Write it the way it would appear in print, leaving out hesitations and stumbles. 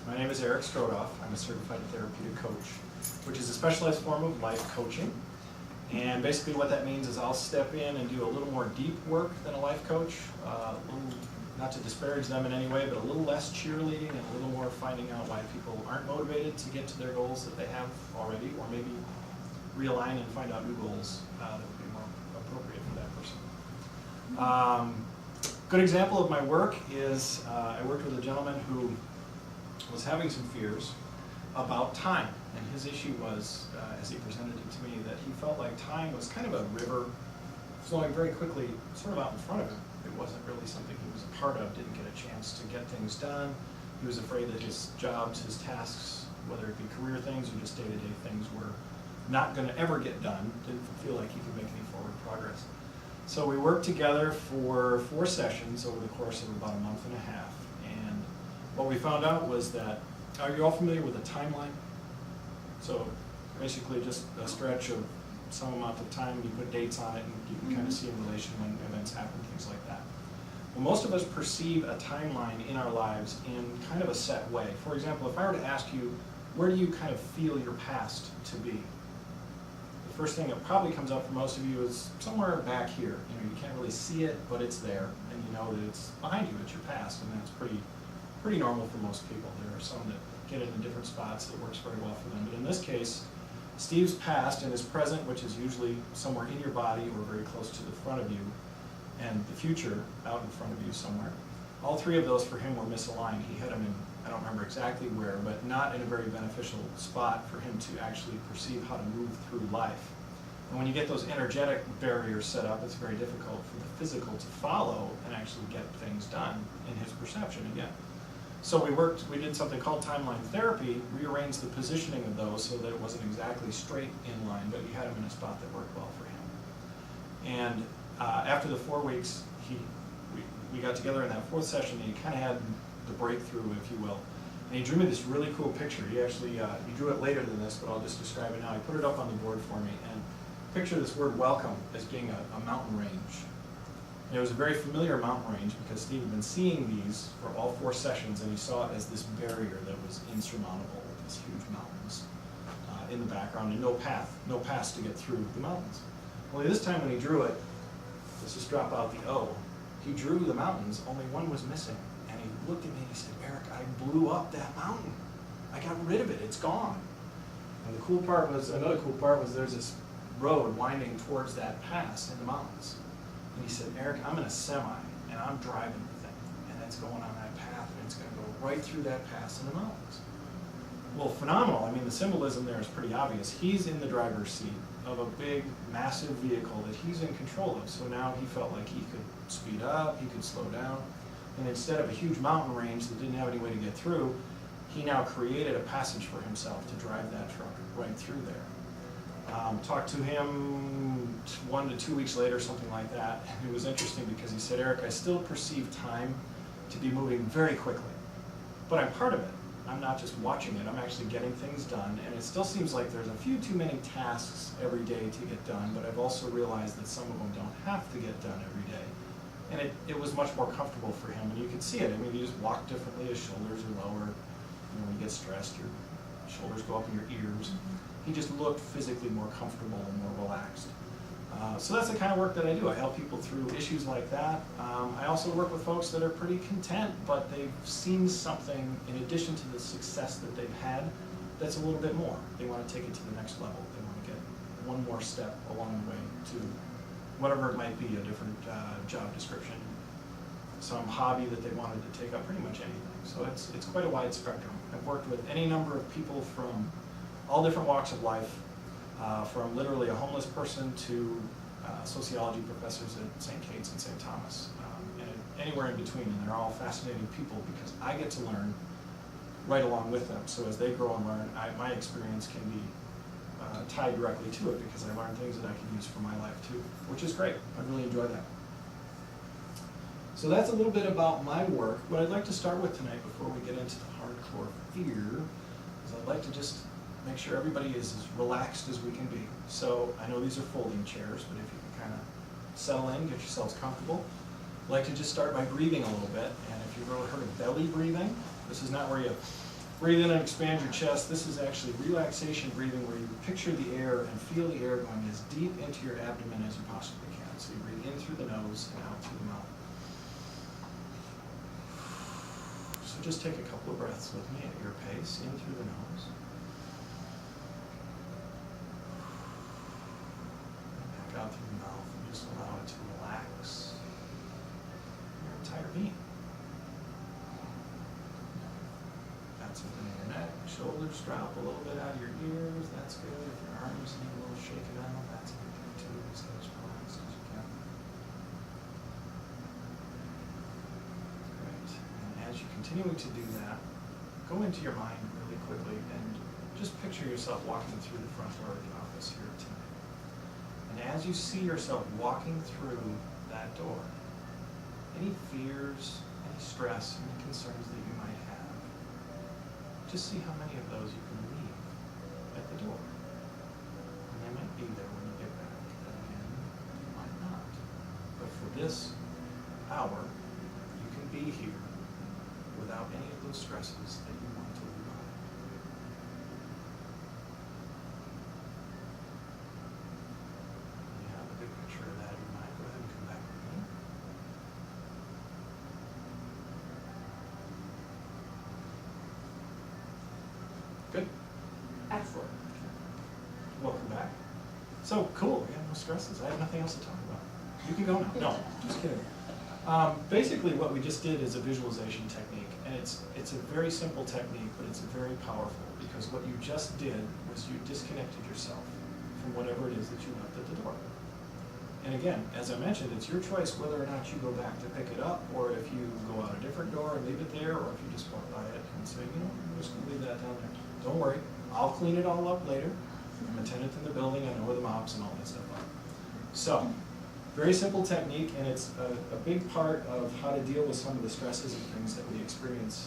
My name is Eric Strodoff. I'm a certified therapeutic coach, which is a specialized form of life coaching. And basically what that means is I'll step in and do a little more deep work than a life coach, not to disparage them in any way, but a little less cheerleading and a little more finding out why people aren't motivated to get to their goals that they have already, or maybe realign and find out new goals that would be more appropriate for that person. Good example of my work is I worked with a gentleman who was having some fears about time. And his issue was, as he presented it to me, that he felt like time was kind of a river flowing very quickly, sort of out in front of him. It wasn't really something he was a part of, didn't get a chance to get things done. He was afraid that his jobs, his tasks, whether it be career things or just day-to-day things, were not going to ever get done, didn't feel like he could make any forward progress. So we worked together for 4 sessions over the course of about a month and a half. And what we found out was that, are you all familiar with a timeline? So basically just a stretch of some amount of time, you put dates on it, and you can kind of see in relation when events happen, things like that. Well, most of us perceive a timeline in our lives in kind of a set way. For example, if I were to ask you, where do you kind of feel your past to be? The first thing that probably comes up for most of you is somewhere back here. You can't really see it, but it's there, and you know that it's behind you, it's your past, and that's pretty normal for most people. There are some that get it in different spots that works very well for them. But in this case, Steve's past and his present, which is usually somewhere in your body or very close to the front of you, and the future out in front of you somewhere. All 3 of those for him were misaligned. He had them in, I don't remember exactly where, but not in a very beneficial spot for him to actually perceive how to move through life. And when you get those energetic barriers set up, it's very difficult for the physical to follow and actually get things done in his perception again. So we did something called timeline therapy, rearranged the positioning of those so that it wasn't exactly straight in line, but you had them in a spot that worked well for him. And after the 4 weeks, we got together in that 4th session, and he kind of had the breakthrough, if you will. And he drew me this really cool picture. He actually, he drew it later than this, but I'll just describe it now. He put it up on the board for me, and picture this word welcome as being a mountain range. And it was a very familiar mountain range because Steve had been seeing these for all 4 sessions, and he saw it as this barrier that was insurmountable, these huge mountains in the background, and no paths to get through the mountains. Only this time when he drew it, let's just drop out the O, he drew the mountains, only one was missing. And he looked at me and he said, Eric, I blew up that mountain. I got rid of it, it's gone. And the cool part was, another cool part was there's this road winding towards that pass in the mountains. And he said, Eric, I'm in a semi, and I'm driving the thing, and it's going on that path, and it's going to go right through that pass in the mountains. Well, phenomenal. I mean, the symbolism there is pretty obvious. He's in the driver's seat of a big, massive vehicle that he's in control of, so now he felt like he could speed up, he could slow down, and instead of a huge mountain range that didn't have any way to get through, he now created a passage for himself to drive that truck right through there. Talked to him 1 to 2 weeks later, something like that. And it was interesting because he said, Eric, I still perceive time to be moving very quickly, but I'm part of it. I'm not just watching it, I'm actually getting things done, and it still seems like there's a few too many tasks every day to get done, but I've also realized that some of them don't have to get done every day. And it was much more comfortable for him, and you could see it. I mean, you just walk differently, his shoulders are lower. When you get stressed, your shoulders go up in your ears. He just looked physically more comfortable and more relaxed. So that's the kind of work that I do. I help people through issues like that. I also work with folks that are pretty content, but they've seen something in addition to the success that they've had that's a little bit more. They want to take it to the next level. They want to get one more step along the way to whatever it might be, a different job description, some hobby that they wanted to take up, pretty much anything. So it's quite a wide spectrum. I've worked with any number of people from all different walks of life, from literally a homeless person to sociology professors at St. Kate's and St. Thomas, and anywhere in between. And they're all fascinating people because I get to learn right along with them. So as they grow and learn, my experience can be tied directly to it because I learn things that I can use for my life too, which is great. I really enjoy that. So that's a little bit about my work. What I'd like to start with tonight before we get into the hardcore fear is I'd like to just make sure everybody is as relaxed as we can be. So I know these are folding chairs, but if you can kind of settle in, get yourselves comfortable. I'd like to just start by breathing a little bit. And if you've ever heard of belly breathing, this is not where you Breathe in and expand your chest. This is actually relaxation breathing, where you picture the air and feel the air going as deep into your abdomen as you possibly can. So you breathe in through the nose and out through the mouth. So just take a couple of breaths with me at your pace, in through the nose. Back out through the mouth, and just allow it to relax your entire being. That's within your neck, shoulders drop a little bit out of your ears, that's good. If your arms need a little shake it out, that's a good thing too. Stay as relaxed as you can. Great. And as you're continuing to do that, go into your mind really quickly and just picture yourself walking through the front door of the office here tonight. And as you see yourself walking through that door, any fears, any stress, any concerns that you might have, just see how many of those you can leave at the door. And they might be there when you get back, and again, you might not. But for this hour, you can be here without any of those stresses that you want to leave behind. When you have a good picture of that in your mind, go ahead and come back with me. Good. Excellent. Welcome back. So cool, we have no stresses. I have nothing else to talk about. You can go now. No, just kidding. Basically what we just did is a visualization technique, and it's a very simple technique, but it's very powerful, because what you just did was you disconnected yourself from whatever it is that you left at the door. And again, as I mentioned, it's your choice whether or not you go back to pick it up, or if you go out a different door and leave it there, or if you just walk by it and say, you know, I'm just gonna leave that down there. Don't worry, I'll clean it all up later. I'm a tenant in the building, I know where the mops and all that stuff are. So, very simple technique, and it's a big part of how to deal with some of the stresses and things that we experience